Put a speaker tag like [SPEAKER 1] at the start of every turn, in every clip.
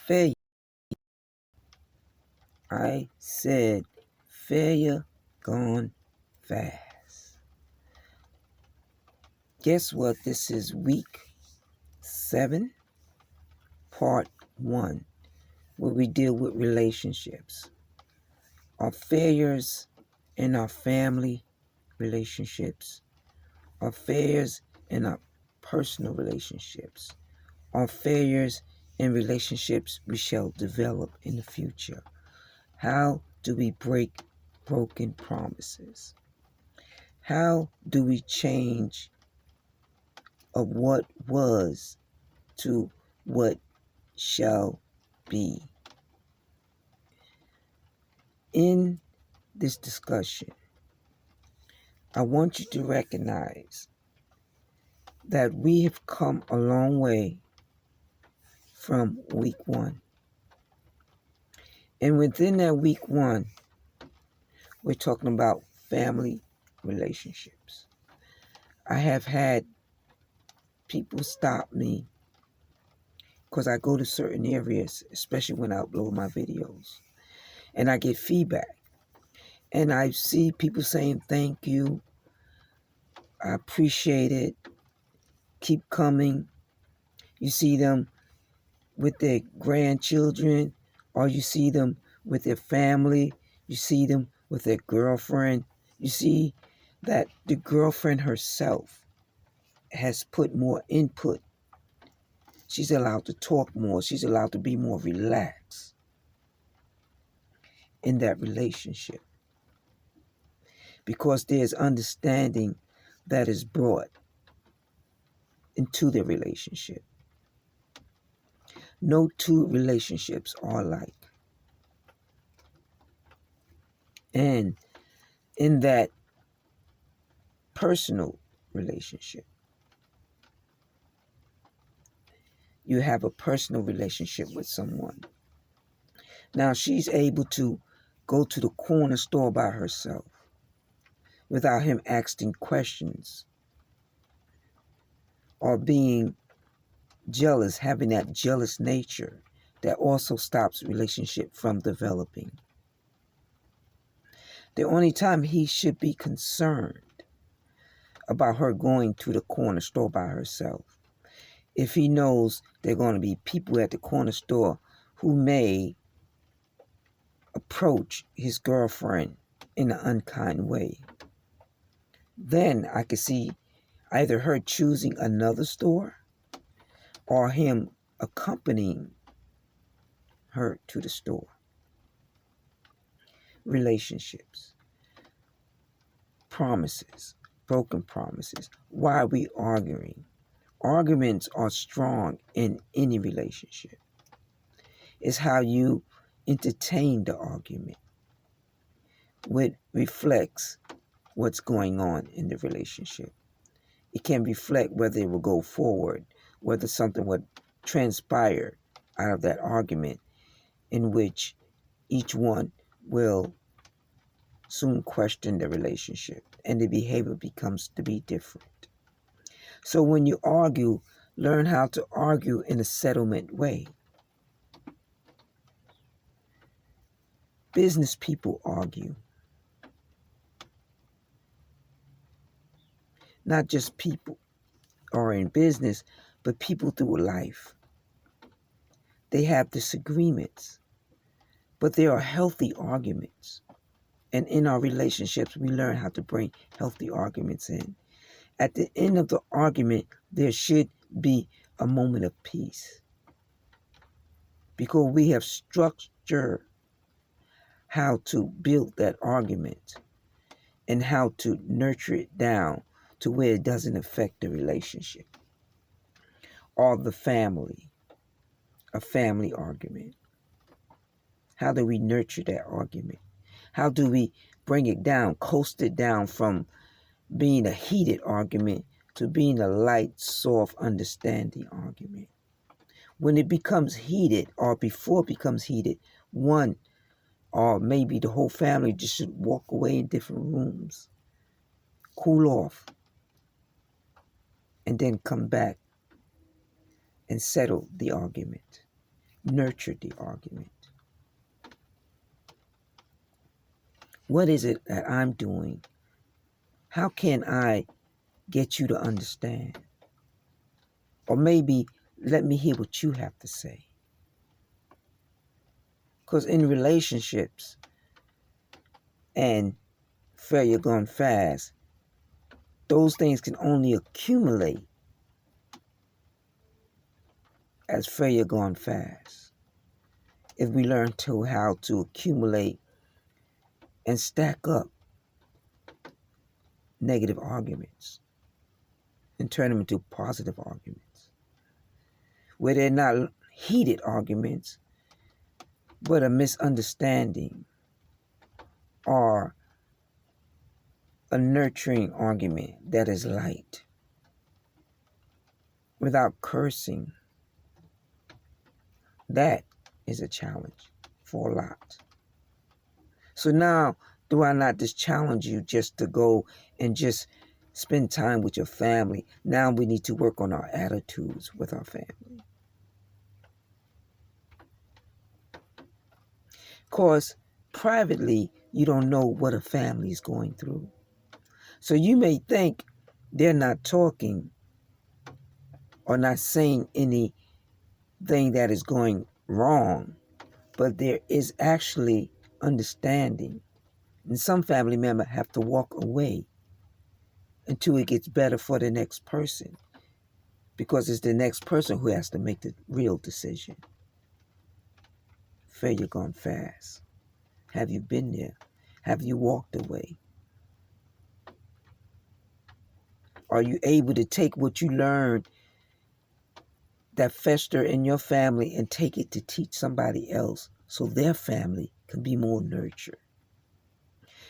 [SPEAKER 1] failure. I said failure gone fast. Guess what? This is week 7, part 1, where we deal with relationships, our failures in our family relationships, our failures in our personal relationships, our failures in relationships we shall develop in the future. How do we break broken promises? How do we change of what was to what shall be? In this discussion, I want you to recognize that we have come a long way from week 1. And within that week 1, we're talking about family relationships. I have had people stop me because I go to certain areas, especially when I upload my videos, and I get feedback. And I see people saying, thank you, I appreciate it, keep coming. You see them with their grandchildren, or you see them with their family, you see them with their girlfriend. You see that the girlfriend herself has put more input. She's allowed to talk more. She's allowed to be more relaxed in that relationship because there's understanding that is brought into the relationship. No two relationships are alike. And in that personal relationship, you have a personal relationship with someone. Now she's able to go to the corner store by herself without him asking questions or being jealous, having that jealous nature that also stops relationship from developing. The only time he should be concerned about her going to the corner store by herself, if he knows there are going to be people at the corner store who may approach his girlfriend in an unkind way, then I could see either her choosing another store or him accompanying her to the store. Relationships, promises, broken promises. Why are we arguing? Arguments are strong in any relationship. It's how you entertain the argument, which reflects what's going on in the relationship. It can reflect whether it will go forward, whether something would transpire out of that argument in which each one will soon question the relationship and the behavior becomes to be different. So when you argue, learn how to argue in a settlement way. Business people argue. Not just people are in business, but people through life. They have disagreements, but there are healthy arguments. And in our relationships, we learn how to bring healthy arguments in. At the end of the argument, there should be a moment of peace. Because we have structured how to build that argument and how to nurture it down to where it doesn't affect the relationship or the family, a family argument. How do we nurture that argument? How do we bring it down, coast it down from being a heated argument to being a light, soft, understanding argument? When it becomes heated or before it becomes heated, one or maybe the whole family just should walk away in different rooms, cool off, and then come back and settle the argument. nurture the argument? What is it that I'm doing? How can I get you to understand? Or maybe let me hear what you have to say. Because in relationships and failure gone fast, those things can only accumulate as failure gone fast. If we learn how to accumulate and stack up negative arguments and turn them into positive arguments, where they're not heated arguments, but a misunderstanding or a nurturing argument that is light, without cursing. That is a challenge for a lot. So now, do I not just challenge you just to go and just spend time with your family? Now we need to work on our attitudes with our family. Of course, privately, you don't know what a family is going through. So you may think they're not talking or not saying anything that is going wrong, but there is actually understanding. And some family members have to walk away until it gets better for the next person, because it's the next person who has to make the real decision. Failure gone fast. Have you been there? Have you walked away? Are you able to take what you learned that fester in your family and take it to teach somebody else so their family can be more nurtured?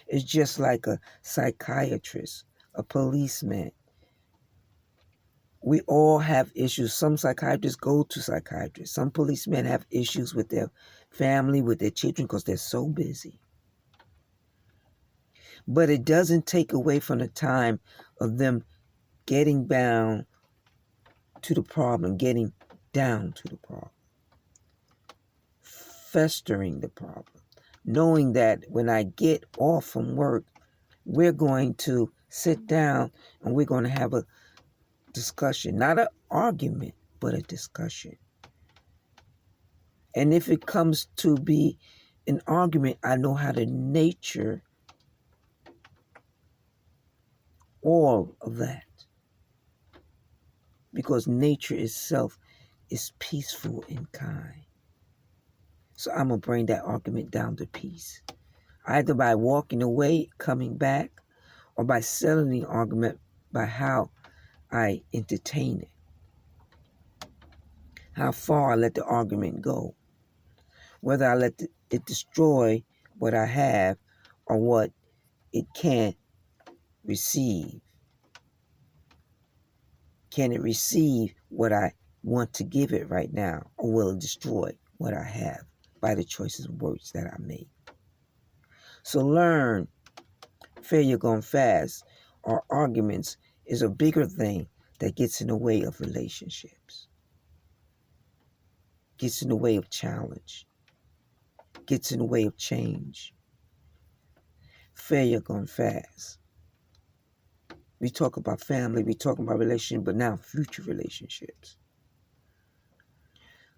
[SPEAKER 1] It's just like a psychiatrist, a policeman. We all have issues. Some psychiatrists go to psychiatrists. Some policemen have issues with their family, with their children, because they're so busy. But it doesn't take away from the time of them getting down to the problem, getting down to the problem, festering the problem, knowing that when I get off from work, we're going to sit down and we're going to have a discussion, not an argument, but a discussion. And if it comes to be an argument, I know how to nurture all of that, because nature itself is peaceful and kind. So I'm going to bring that argument down to peace, either by walking away, coming back, or by settling the argument by how I entertain it, how far I let the argument go, whether I let it destroy what I have or what it can receive. Can it receive what I want to give it right now, or will it destroy what I have by the choices of words that I make? So learn, failure gone fast or arguments is a bigger thing that gets in the way of relationships, gets in the way of challenge, gets in the way of change. Failure gone fast. We talk about family, we talk about relationships, but now future relationships.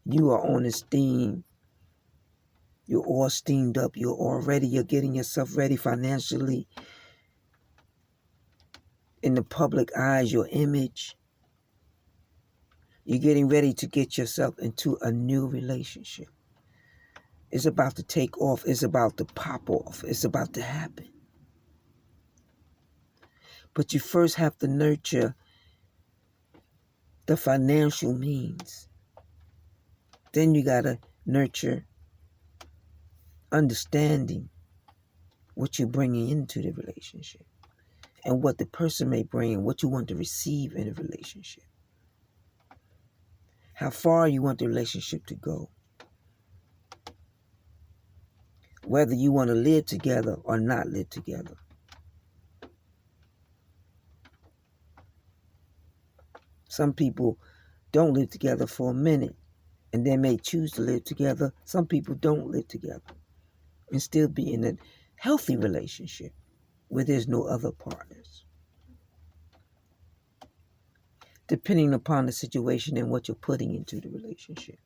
[SPEAKER 1] You are on this theme. You're all steamed up. You're getting yourself ready financially. In the public eyes, your image. You're getting ready to get yourself into a new relationship. It's about to take off. It's about to pop off. It's about to happen. But you first have to nurture the financial means. Then you got to nurture understanding what you're bringing into the relationship and what the person may bring and what you want to receive in a relationship. How far you want the relationship to go. Whether you want to live together or not live together. Some people don't live together for a minute, and they may choose to live together. Some people don't live together and still be in a healthy relationship where there's no other partners, depending upon the situation and what you're putting into the relationship.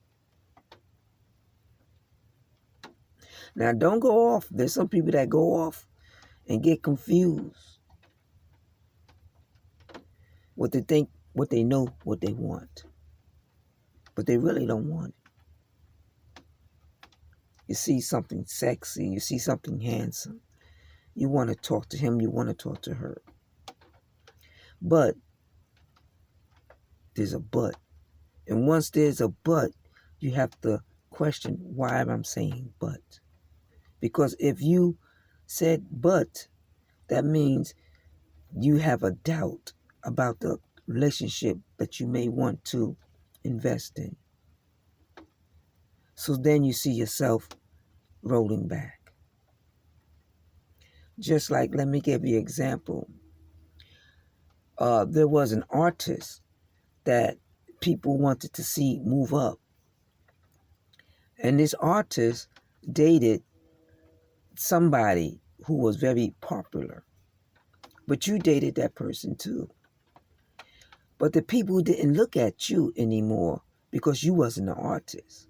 [SPEAKER 1] Now, don't go off. There's some people that go off and get confused what they think, what they know, what they want, but they really don't want it. You see something sexy, you see something handsome, you want to talk to him, you want to talk to her. But there's a but. And once there's a but, you have to question why I'm saying but. Because if you said but, that means you have a doubt about the relationship that you may want to invest in. So then you see yourself rolling back. Just like, let me give you an example. There was an artist that people wanted to see move up. And this artist dated somebody who was very popular. But you dated that person too. But the people didn't look at you anymore because you wasn't an artist.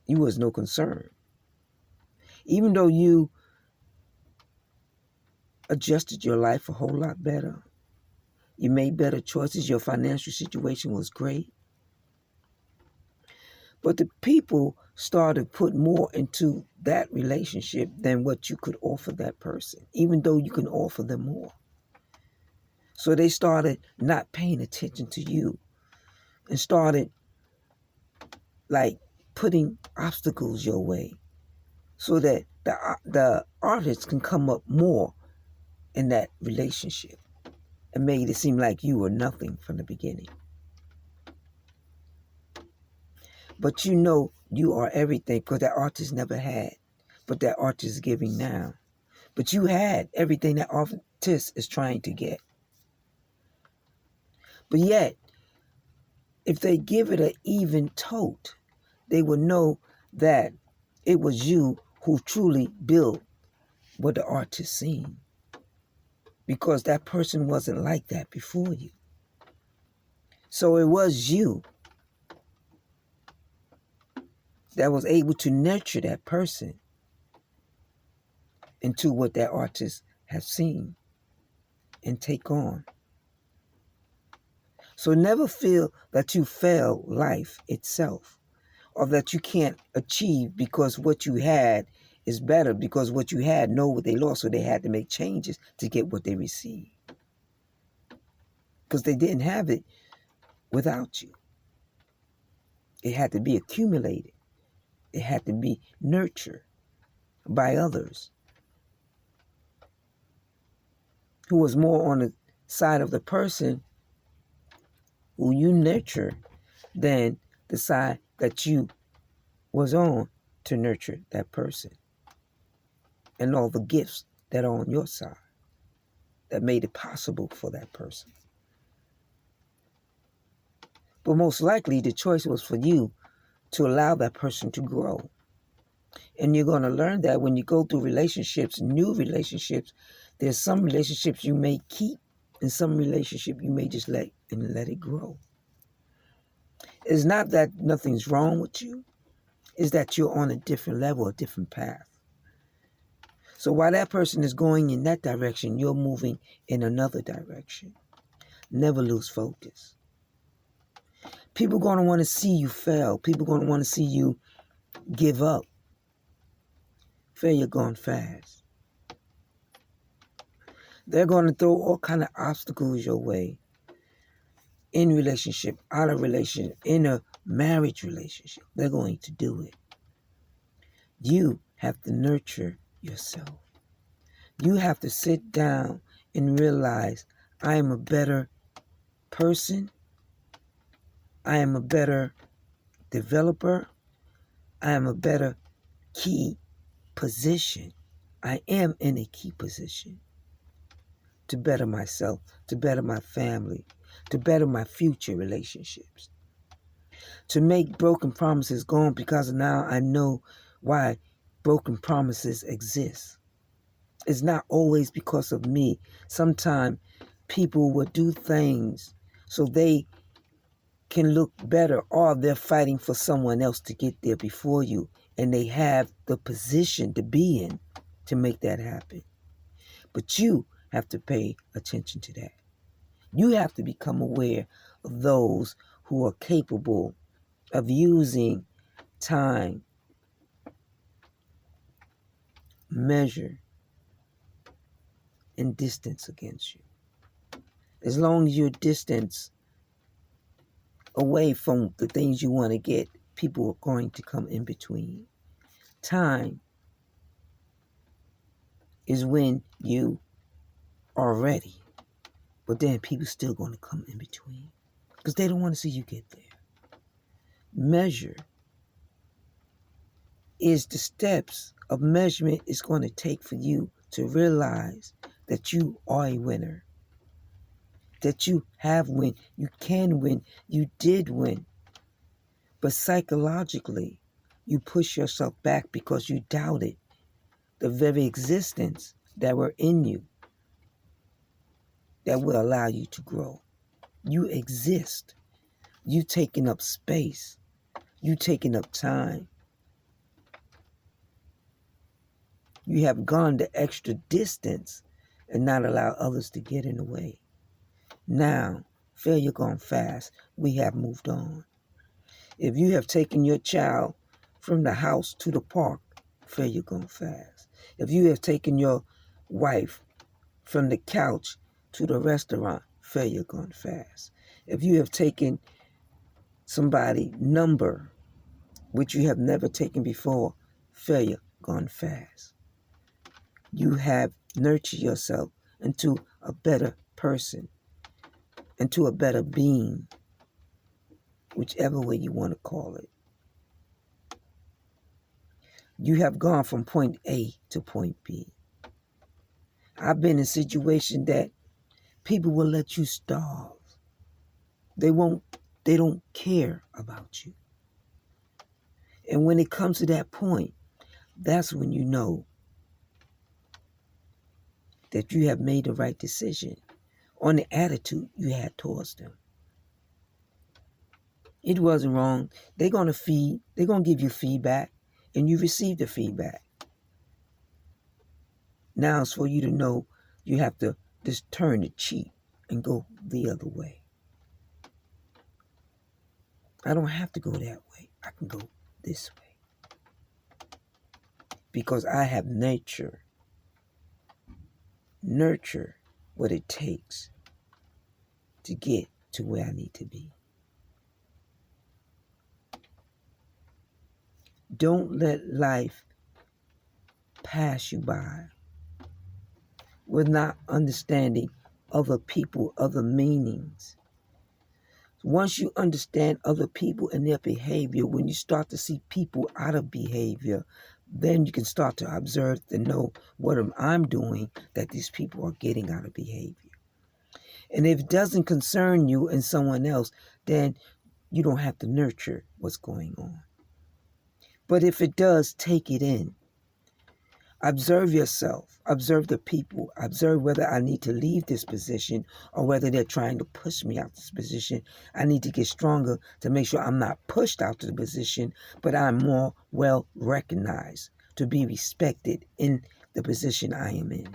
[SPEAKER 1] You was no concern. Even though you adjusted your life a whole lot better, you made better choices, your financial situation was great. But the people started to put more into that relationship than what you could offer that person, even though you can offer them more. So they started not paying attention to you and started like putting obstacles your way so that the artist can come up more in that relationship and made it seem like you were nothing from the beginning. But you know you are everything because that artist never had, but that artist is giving now. But you had everything that artist is trying to get. But yet, if they give it an even tote, they will know that it was you who truly built what the artist seen. Because that person wasn't like that before you. So it was you that was able to nurture that person into what that artist has seen and take on. So never feel that you fail life itself or that you can't achieve because what you had is better because what you had know what they lost, so they had to make changes to get what they received. Because they didn't have it without you. It had to be accumulated. It had to be nurtured by others who was more on the side of the person who you nurture than the side that you was on to nurture that person and all the gifts that are on your side that made it possible for that person. But most likely the choice was for you to allow that person to grow. And you're going to learn that when you go through relationships, new relationships, there's some relationships you may keep and some relationship you may just let it grow. It's not that nothing's wrong with you. It's that you're on a different level, a different path. So while that person is going in that direction, you're moving in another direction. Never lose focus. People are going to want to see you fail. People are going to want to see you give up. Failure gone fast. They're going to throw all kind of obstacles your way in relationship, out of relationship, in a marriage relationship. They're going to do it. You have to nurture yourself. You have to sit down and realize I am a better person. I am a better developer. I am a better key position. I am in a key position to better myself, to better my family, to better my future relationships. To make broken promises gone, because now I know why broken promises exist. It's not always because of me. Sometimes people will do things so they can look better, or they're fighting for someone else to get there before you, and they have the position to be in to make that happen. But you have to pay attention to that. You have to become aware of those who are capable of using time, measure, and distance against you. As long as you're distance away from the things you want to get, people are going to come in between. Time is when you are ready, but then people still going to come in between because they don't want to see you get there. Measure is the steps of measurement it's going to take for you to realize that you are a winner, that you have win, you can win, you did win. But psychologically, you push yourself back because you doubted the very existence that were in you that will allow you to grow. You exist. You taking up space. You taking up time. You have gone the extra distance and not allow others to get in the way. Now, failure gone fast. We have moved on. If you have taken your child from the house to the park, failure gone fast. If you have taken your wife from the couch to the restaurant, failure gone fast. If you have taken somebody number which you have never taken before, failure gone fast. You have nurtured yourself into a better person, into a better being, whichever way you want to call it. You have gone from point A to point B. I've been in situations that people will let you starve. They don't care about you. And when it comes to that point, that's when you know that you have made the right decision on the attitude you had towards them. It wasn't wrong. They're going to give you feedback, and you receive the feedback. Now it's for you to know you have to just turn the cheek and go the other way. I don't have to go that way. I can go this way. Because I have nurture what it takes to get to where I need to be. Don't let life pass you by with not understanding other people, other meanings. Once you understand other people and their behavior, when you start to see people out of behavior, then you can start to observe and know what I'm doing that these people are getting out of behavior. And if it doesn't concern you and someone else, then you don't have to nurture what's going on. But if it does, take it in. Observe yourself. Observe the people. Observe whether I need to leave this position or whether they're trying to push me out this position. I need to get stronger to make sure I'm not pushed out to the position, but I'm more well recognized to be respected in the position I am in.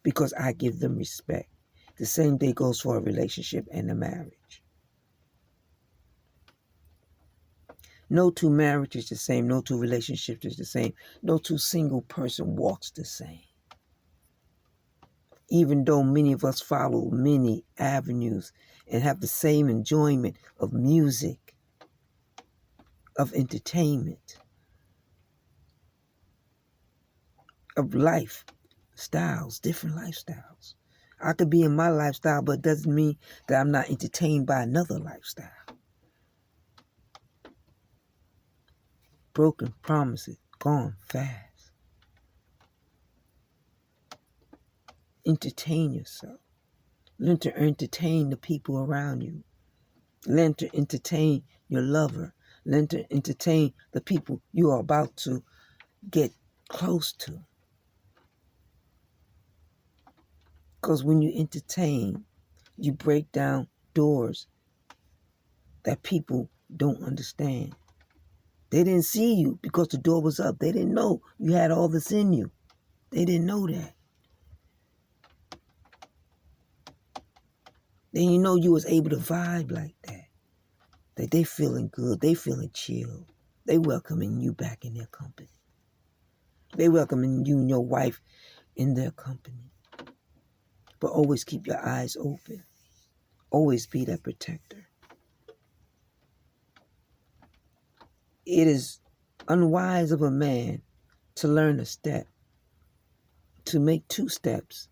[SPEAKER 1] Because I give them respect. The same thing goes for a relationship and a marriage. No two marriages is the same. No two relationships is the same. No two single person walks the same. Even though many of us follow many avenues and have the same enjoyment of music, of entertainment, of life styles, different lifestyles. I could be in my lifestyle, but it doesn't mean that I'm not entertained by another lifestyle. Broken promises, gone fast. Entertain yourself. Learn to entertain the people around you. Learn to entertain your lover. Learn to entertain the people you are about to get close to. Because when you entertain, you break down doors that people don't understand. They didn't see you because the door was up. They didn't know you had all this in you. They didn't know that. Then you know you was able to vibe like that. That they feeling good. They feeling chill. They welcoming you back in their company. They welcoming you and your wife in their company. But always keep your eyes open. Always be that protector. It is unwise of a man to learn a step, to make 2 steps,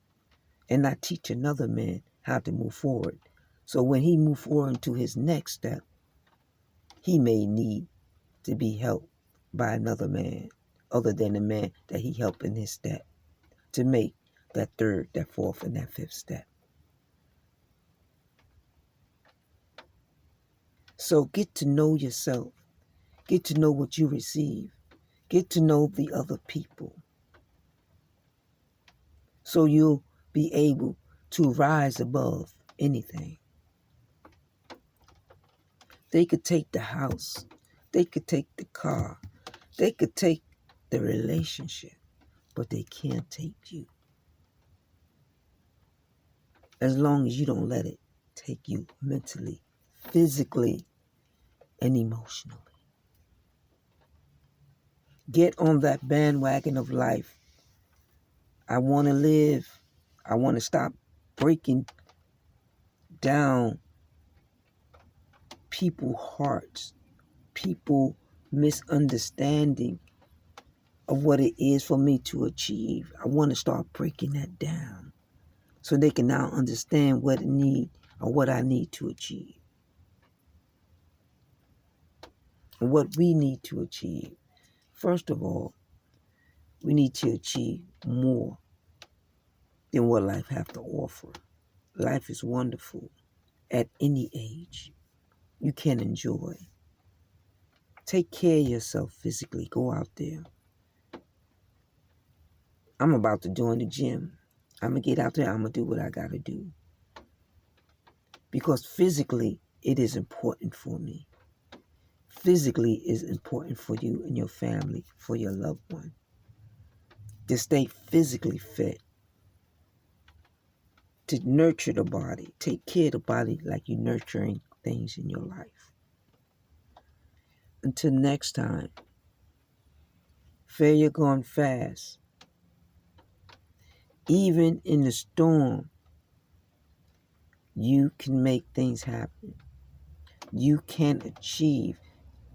[SPEAKER 1] and not teach another man how to move forward. So when he move forward to his next step, he may need to be helped by another man other than the man that he helped in his step to make that 3rd, that 4th, and that 5th step. So get to know yourself. Get to know what you receive. Get to know the other people. So you'll be able to rise above anything. They could take the house. They could take the car. They could take the relationship, but they can't take you. As long as you don't let it take you mentally, physically, and emotionally. Get on that bandwagon of life. I want to live. I want to stop breaking down people's hearts, people misunderstanding of what it is for me to achieve. I want to start breaking that down so they can now understand what it need or what I need to achieve. And what we need to achieve. First of all, we need to achieve more than what life has to offer. Life is wonderful at any age. You can enjoy. Take care of yourself physically. Go out there. I'm about to join the gym. I'm going to get out there. I'm going to do what I got to do. Because physically, it is important for me. Physically is important for you and your family, for your loved one. To stay physically fit. To nurture the body. Take care of the body like you're nurturing things in your life. Until next time, failure gone fast. Even in the storm, you can make things happen. You can achieve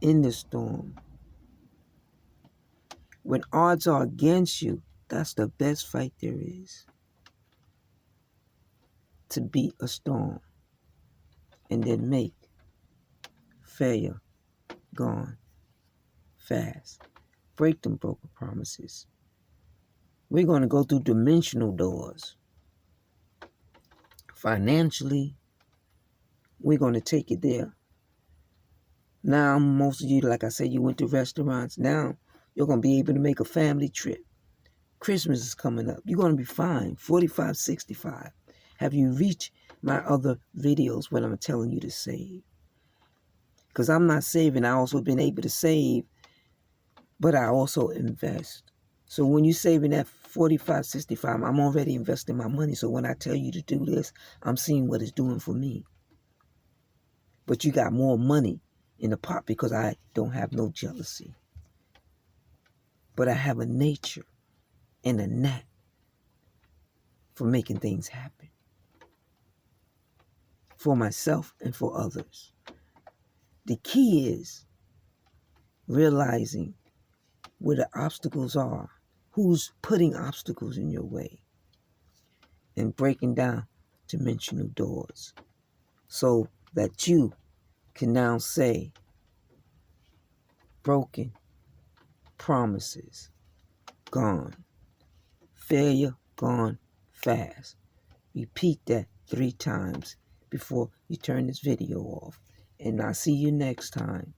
[SPEAKER 1] in the storm. When odds are against you, that's the best fight there is. To beat a storm and then make failure gone fast. Break them broken promises. We're going to go through dimensional doors. Financially, we're going to take it there. Now, most of you, like I said, you went to restaurants. Now, you're going to be able to make a family trip. Christmas is coming up. You're going to be fine. 45, 65. Have you reached my other videos when I'm telling you to save? Because I'm not saving. I also been able to save, but I also invest. So when you're saving that 45, 65, I'm already investing my money. So when I tell you to do this, I'm seeing what it's doing for me. But you got more money in the pot because I don't have no jealousy. But I have a nature and a knack for making things happen. For myself and for others. The key is realizing where the obstacles are, who's putting obstacles in your way, and breaking down dimensional doors so that you can now say, broken promises gone, failure gone fast. Repeat that 3 times before you turn this video off. And I'll see you next time.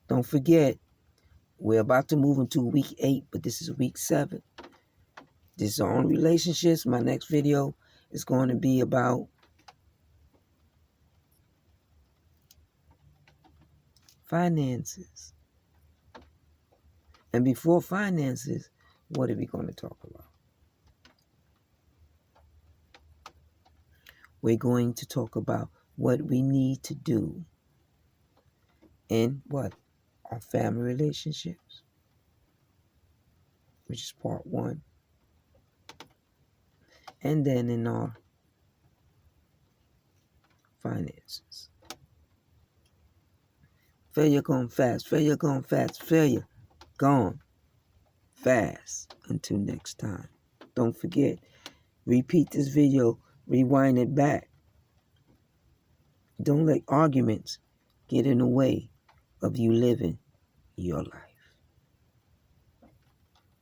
[SPEAKER 1] Don't forget, we're about to move into week 8, but this is week 7. This is on relationships. My next video is going to be about finances. And before finances, what are we going to talk about? We're going to talk about what we need to do in what? Our family relationships, which is part 1. And then in our finances. Failure gone fast. Failure gone fast. Failure gone fast. Until next time. Don't forget, repeat this video, rewind it back. Don't let arguments get in the way of you living your life.